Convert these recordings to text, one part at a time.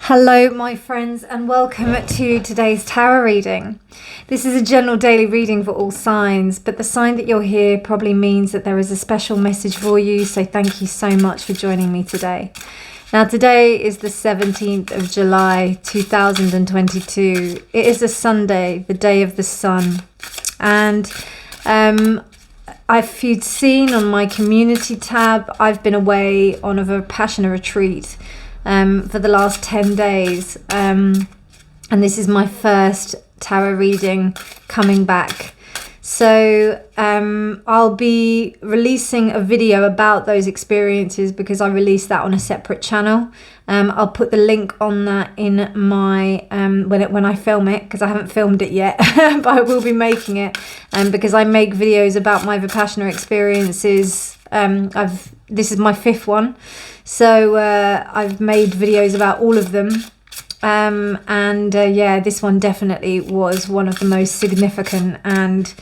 Hello my friends and welcome to today's tarot reading. This is a general daily reading for all signs, but the sign that you're here probably means that there is a special message for you, so thank you so much for joining me today. Now today is the 17th of July 2022. It is a Sunday, the day of the sun, and if you'd seen on my community tab, I've been away on a Vipassana retreat for the last 10 days, and this is my first tarot reading coming back. So I'll be releasing a video about those experiences because I released that on a separate channel. I'll put the link on that in my when I film it, because I haven't filmed it yet, but I will be making it, because I make videos about my Vipassana experiences. This is my 5th one, so I've made videos about all of them, yeah, this one definitely was one of the most significant and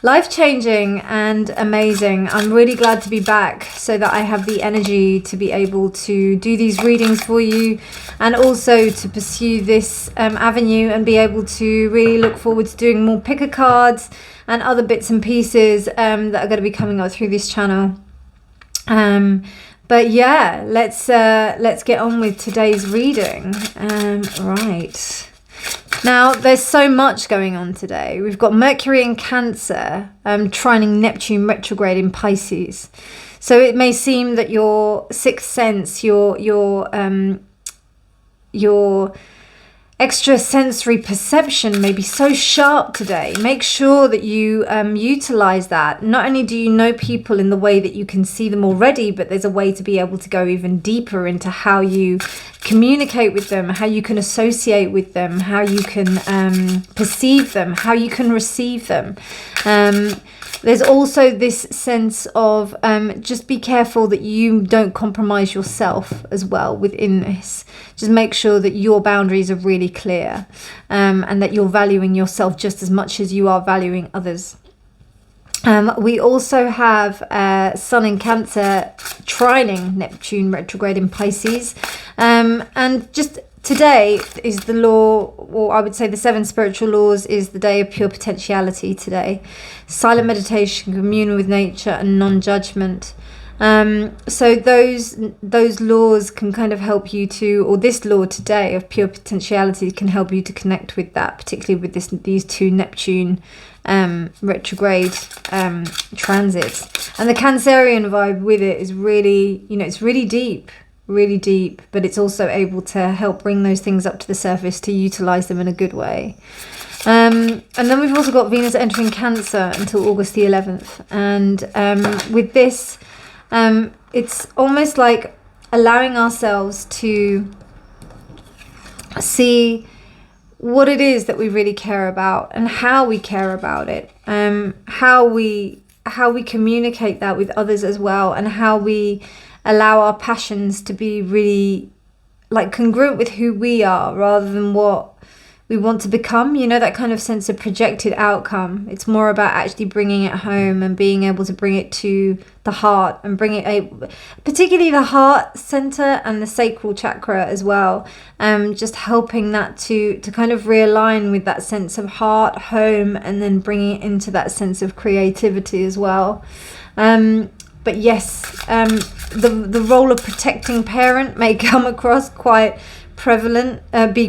life-changing and amazing. I'm really glad to be back so that I have the energy to be able to do these readings for you, and also to pursue this avenue and be able to really look forward to doing more picker cards and other bits and pieces that are going to be coming up through this channel. But yeah, let's get on with today's reading. Right. Now, there's so much going on today. We've got Mercury in Cancer, trining Neptune retrograde in Pisces. So it may seem that your sixth sense, your extrasensory perception may be so sharp today. Make sure that you utilize that. Not only do you know people in the way that you can see them already, but there's a way to be able to go even deeper into how you communicate with them, how you can associate with them, how you can perceive them, how you can receive them. There's also this sense of just be careful that you don't compromise yourself as well within this. Just make sure that your boundaries are really clear, and that you're valuing yourself just as much as you are valuing others. We also have Sun in Cancer trining Neptune retrograde in Pisces, and just today is the law, or I would say the 7 spiritual laws, is the day of pure potentiality today. Silent meditation, communion with nature, and non-judgment. So those laws can kind of help you to, or this law today of pure potentiality can help you to connect with that, particularly with these 2 Neptune retrograde transits. And the Cancerian vibe with it is really, it's really deep, but it's also able to help bring those things up to the surface to utilize them in a good way. And then we've also got Venus entering Cancer until August the 11th. And with this, it's almost like allowing ourselves to see what it is that we really care about and how we care about it, how we communicate that with others as well, and how we allow our passions to be really like congruent with who we are rather than what we want to become, that kind of sense of projected outcome. It's more about actually bringing it home and being able to bring it to the heart, and bring it particularly the heart center and the sacral chakra as well. Just helping that to kind of realign with that sense of heart, home, and then bringing it into that sense of creativity as well. But yes, the role of protecting parent may come across be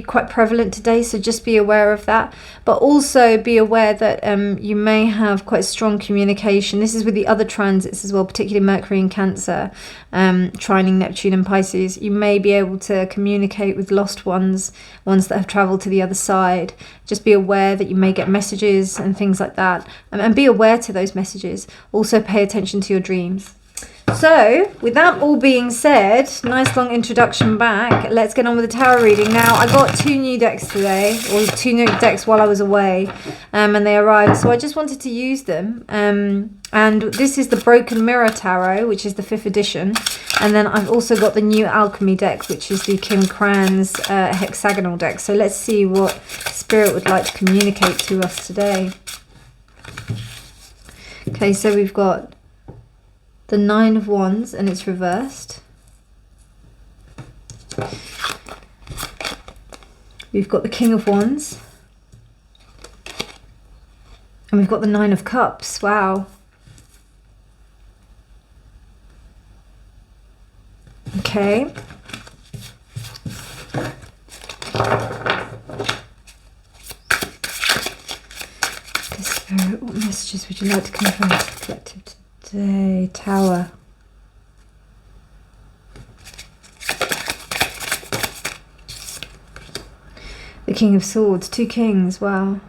quite prevalent today, so just be aware of that. But also be aware that you may have quite strong communication. This is with the other transits as well, particularly Mercury in Cancer, trining Neptune and Pisces. You may be able to communicate with lost ones that have traveled to the other side. Just be aware that you may get messages and things like that, and be aware to those messages. Also pay attention to your dreams. So, with that all being said, nice long introduction back, let's get on with the tarot reading. Now, I got 2 new decks today, or 2 new decks while I was away, and they arrived, so I just wanted to use them. And this is the Broken Mirror Tarot, which is the 5th edition, and then I've also got the New Alchemy deck, which is the Kim Cran's hexagonal deck. So let's see what Spirit would like to communicate to us today. Okay, so we've got the 9 of Wands, and it's reversed. We've got the King of Wands. And we've got the Nine of Cups. Wow. Okay. Spirit, what messages would you like to convey to the collective today? Tower. The King of Swords. 2 kings. Wow.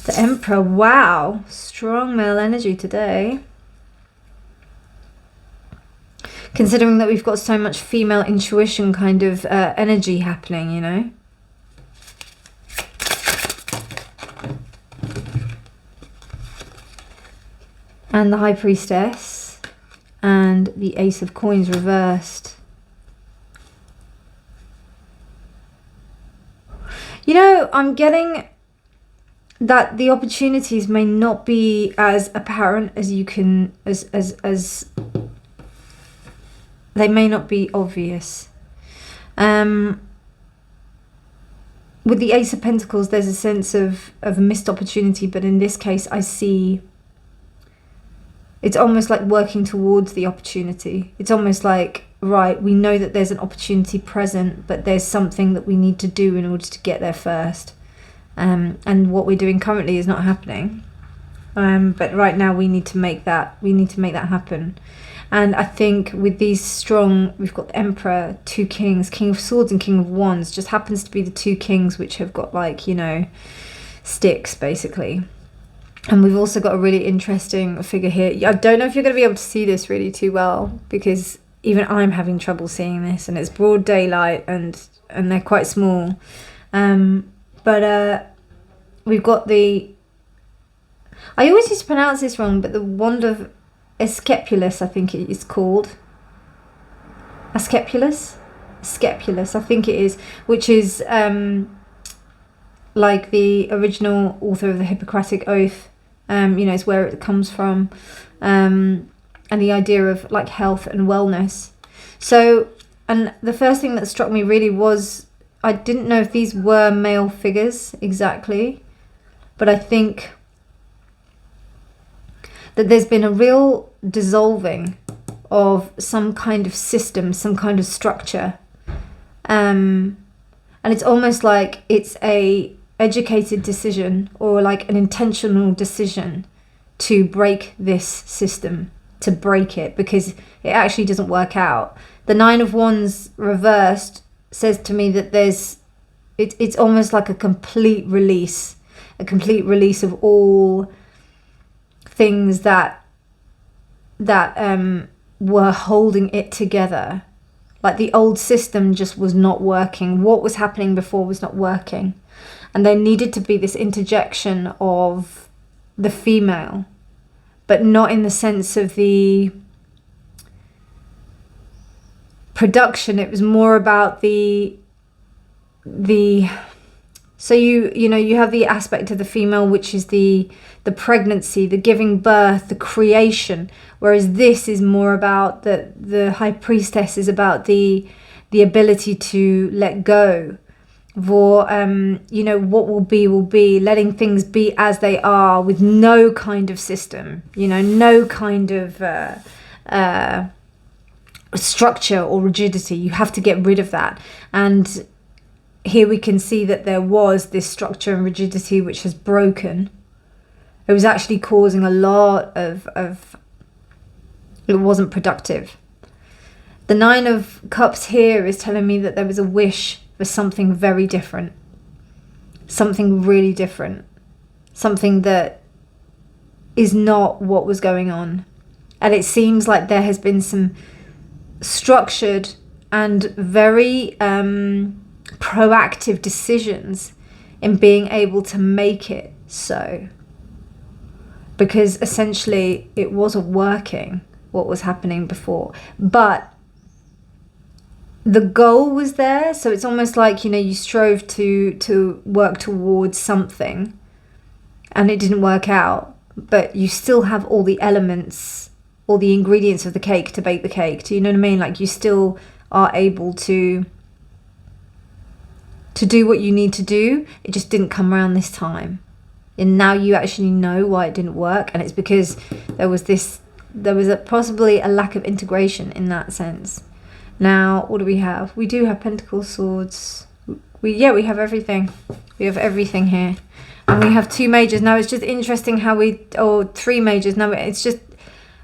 The Emperor. Wow. Strong male energy today. Considering that we've got so much female intuition kind of energy happening, you know. And the High Priestess. And the Ace of Coins reversed. You know, I'm getting that the opportunities may not be as apparent as you can, as they may not be obvious. With the Ace of Pentacles, there's a sense of a missed opportunity, but in this case, I see it's almost like working towards the opportunity. It's almost like, right, we know that there's an opportunity present, but there's something that we need to do in order to get there first. And what we're doing currently is not happening. But right now we need to make that happen. And I think with these strong, we've got the Emperor, 2 kings, King of Swords and King of Wands, just happens to be the 2 kings which have got, like, you know, sticks basically. And we've also got a really interesting figure here. I don't know if you're going to be able to see this really too well, because even I'm having trouble seeing this, and it's broad daylight and they're quite small. But we've got the, I always used to pronounce this wrong, but the Wand of Asclepus, I think it is called. Asclepus, I think it is, which is like the original author of the Hippocratic Oath. You know, it's where it comes from, and the idea of like health and wellness. So, and the first thing that struck me really was, I didn't know if these were male figures exactly, but I think that there's been a real dissolving of some kind of system, some kind of structure. And it's almost like it's a educated decision, or like an intentional decision to break this system, to break it, because it actually doesn't work out. The Nine of Wands reversed says to me that it's almost like a complete release of all things that were holding it together. Like the old system just was not working. What was happening before was not working. And there needed to be this interjection of the female, but not in the sense of the production. It was more about the so you know, you have the aspect of the female, which is the pregnancy, the giving birth, the creation, whereas this is more about the High Priestess is about the ability to let go. For you know, what will be, letting things be as they are, with no kind of system, you know, no kind of structure or rigidity. You have to get rid of that. And here we can see that there was this structure and rigidity which has broken. It was actually causing a lot of it wasn't productive. The Nine of Cups here is telling me that there was a wish for something very different, something really different, something that is not what was going on. And it seems like there has been some structured and very proactive decisions in being able to make it so, because essentially it wasn't working what was happening before, but the goal was there. So it's almost like, you know, you strove to work towards something and it didn't work out, but you still have all the elements, all the ingredients of the cake to bake the cake. Do you know what I mean? Like, you still are able to do what you need to do. It just didn't come around this time. And now you actually know why it didn't work, and it's because there was possibly a lack of integration in that sense. Now, what do we have? We do have Pentacles, Swords. We have everything. We have everything here. And we have 2 majors. Now, it's just interesting how or 3 majors. Now, it's just,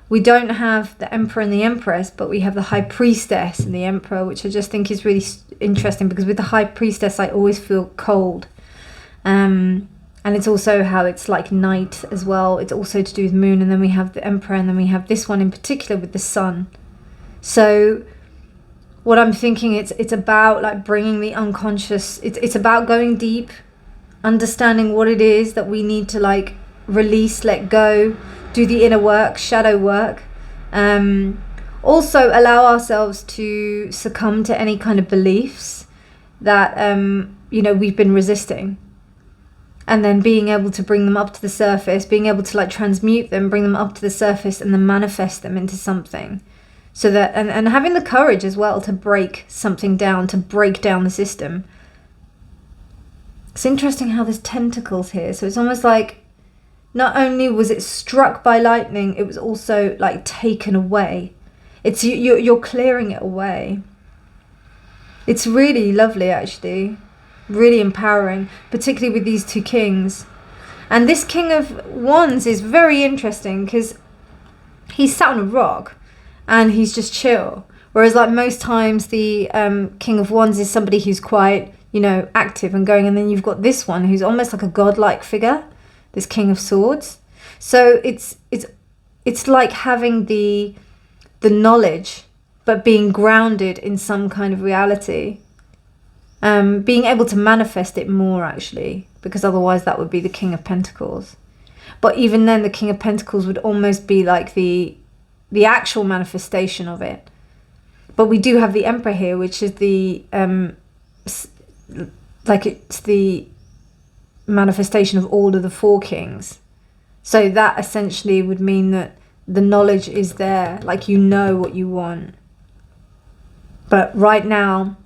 we don't have the Emperor and the Empress, but we have the High Priestess and the Emperor, which I just think is really interesting, because with the High Priestess, I always feel cold. And it's also how it's like night as well. It's also to do with moon. And then we have the Emperor, and then we have this one in particular with the sun. So what I'm thinking, it's about like bringing the unconscious. It's about going deep, understanding what it is that we need to like release, let go, do the inner work, shadow work. Also allow ourselves to succumb to any kind of beliefs that we've been resisting. And then being able to bring them up to the surface, being able to like transmute them, bring them up to the surface, and then manifest them into something. So that, and having the courage as well to break something down, to break down the system. It's interesting how there's tentacles here. So it's almost like, not only was it struck by lightning, it was also like taken away. It's you're clearing it away. It's really lovely, actually. Really empowering, particularly with these 2 kings. And this King of Wands is very interesting, because he's sat on a rock and he's just chill. Whereas like most times the King of Wands is somebody who's quite, active and going. And then you've got this one who's almost like a godlike figure, this King of Swords. So it's like having the knowledge, but being grounded in some kind of reality. Being able to manifest it more, actually, because otherwise that would be the King of Pentacles. But even then, the King of Pentacles would almost be like the actual manifestation of it. But we do have the Emperor here, which is the it's the manifestation of all of the 4 kings. So that essentially would mean that the knowledge is there, like you know what you want. But right now,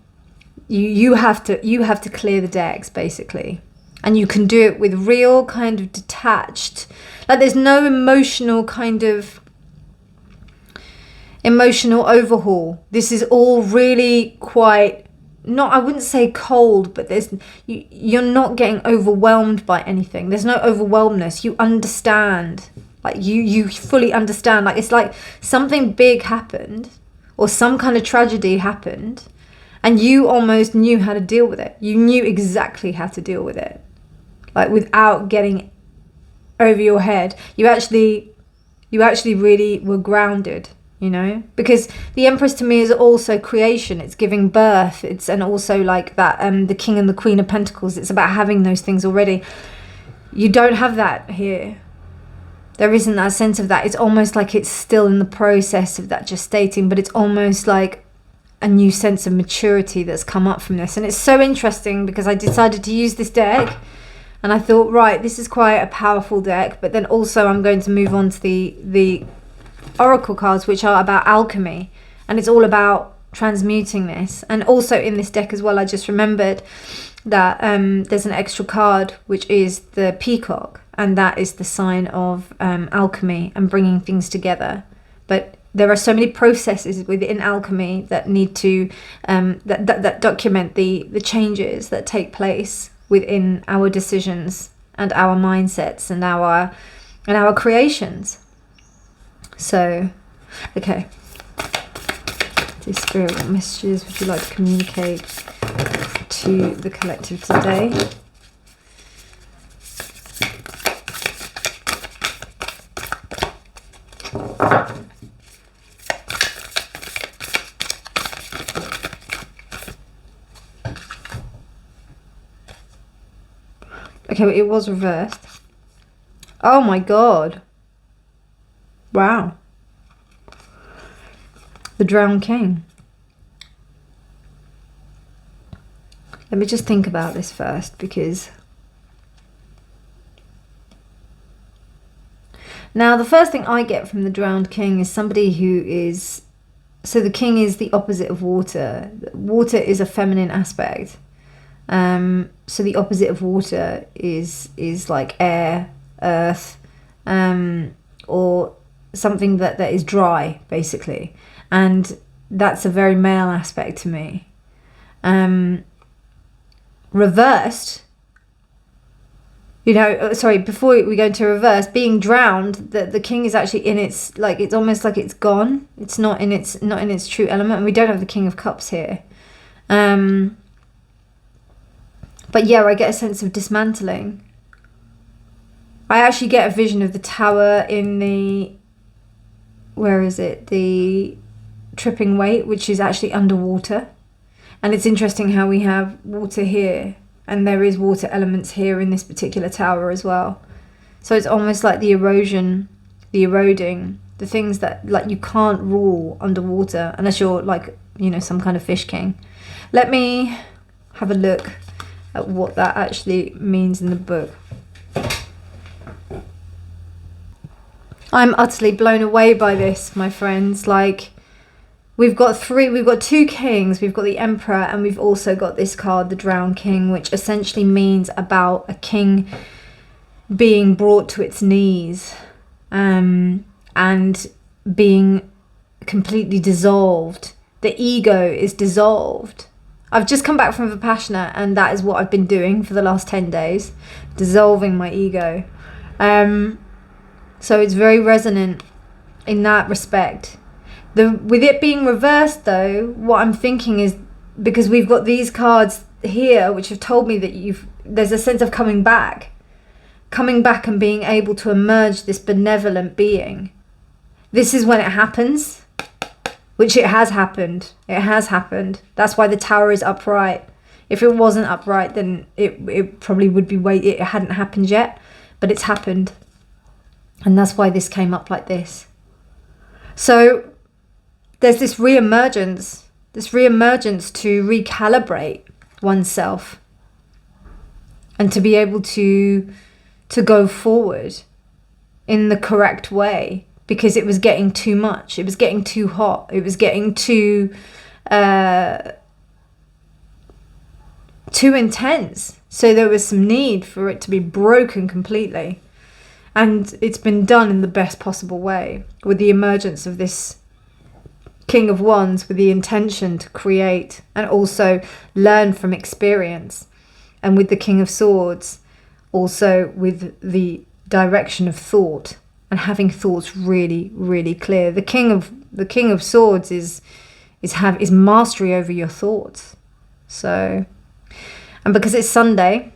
you have to clear the decks, basically. And you can do it with real kind of detached, like there's no emotional overhaul. This is all really quite, not, I wouldn't say cold, but you're not getting overwhelmed by anything. There's no overwhelmness. You understand, like you fully understand. Like it's like something big happened, or some kind of tragedy happened, and you almost knew how to deal with it. You knew exactly how to deal with it, like without getting over your head. You actually really were grounded, because the Empress to me is also creation. It's giving birth. And also like that, the King and the Queen of Pentacles. It's about having those things already. You don't have that here. There isn't that sense of that. It's almost like it's still in the process of that gestating, but it's almost like a new sense of maturity that's come up from this. And it's so interesting because I decided to use this deck, and I thought, right, this is quite a powerful deck, but then also I'm going to move on to the oracle cards, which are about alchemy, and it's all about transmuting this. And also in this deck as well, I just remembered that there's an extra card, which is the peacock, and that is the sign of alchemy and bringing things together. But there are so many processes within alchemy that need to that document the changes that take place within our decisions and our mindsets and our creations. So, okay. Dear Spirit, what messages would you like to communicate to the collective today? Okay, it was reversed. Oh my god. Wow. The Drowned King. Let me just think about this first, because Now, the first thing I get from the drowned king is somebody who is... So the king is the opposite of water. Water is a feminine aspect. So the opposite of water is like air, earth, or something that is dry, basically. And that's a very male aspect to me. Reversed, you know, sorry, before we go into reverse, being drowned, the king is actually in its, like, it's almost like it's gone. It's not in its true element. And we don't have the King of Cups here. But yeah, I get a sense of dismantling. I actually get a vision of the tower in the, where is it? The Tripping Weight, which is actually underwater. And it's interesting how we have water here, and there is water elements here in this particular tower as well. So it's almost like the erosion, the eroding, the things that, like, you can't rule underwater unless you're, like, you know, some kind of fish king. Let me have a look at what that actually means in the book. I'm utterly blown away by this, my friends. Like, we've got two kings, we've got the emperor, and we've also got this card, the drowned king, which essentially means about a king being brought to its knees, and being completely dissolved. The ego is dissolved. I've just come back from Vipassana, and that is what I've been doing for the last 10 days, dissolving my ego. So it's very resonant in that respect. With it being reversed, though, what I'm thinking is, because we've got these cards here which have told me that there's a sense of coming back and being able to emerge this benevolent being. This is when it happens, which it has happened. It has happened. That's why the tower is upright. If it wasn't upright, then it probably would be it hadn't happened yet, but it's happened. And that's why this came up like this. So there's this re-emergence to recalibrate oneself and to be able to go forward in the correct way, because it was getting too much. It was getting too hot. It was getting too intense. So there was some need for it to be broken completely. And it's been done in the best possible way, with the emergence of this King of Wands, with the intention to create and also learn from experience. And with the King of Swords, also with the direction of thought and having thoughts really, really clear. The King of Swords is mastery over your thoughts. So, and because it's Sunday,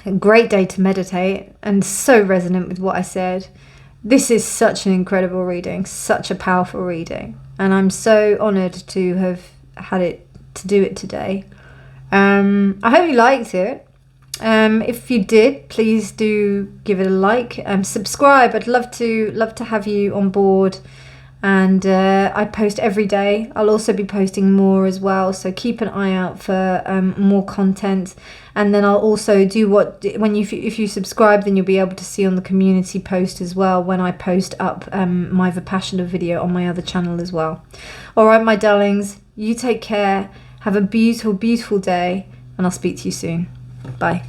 a great day to meditate, and so resonant with what I said. This is such an incredible reading, such a powerful reading, and I'm so honoured to have had it, to do it today. I hope you liked it. If you did, please do give it a like, subscribe. I'd love to have you on board. And I post every day. I'll also be posting more as well, so keep an eye out for more content. And then I'll also do if you subscribe, then you'll be able to see on the community post as well when I post up my Vipassana video on my other channel as well. All right, my darlings, you take care. Have a beautiful, beautiful day, and I'll speak to you soon. Bye.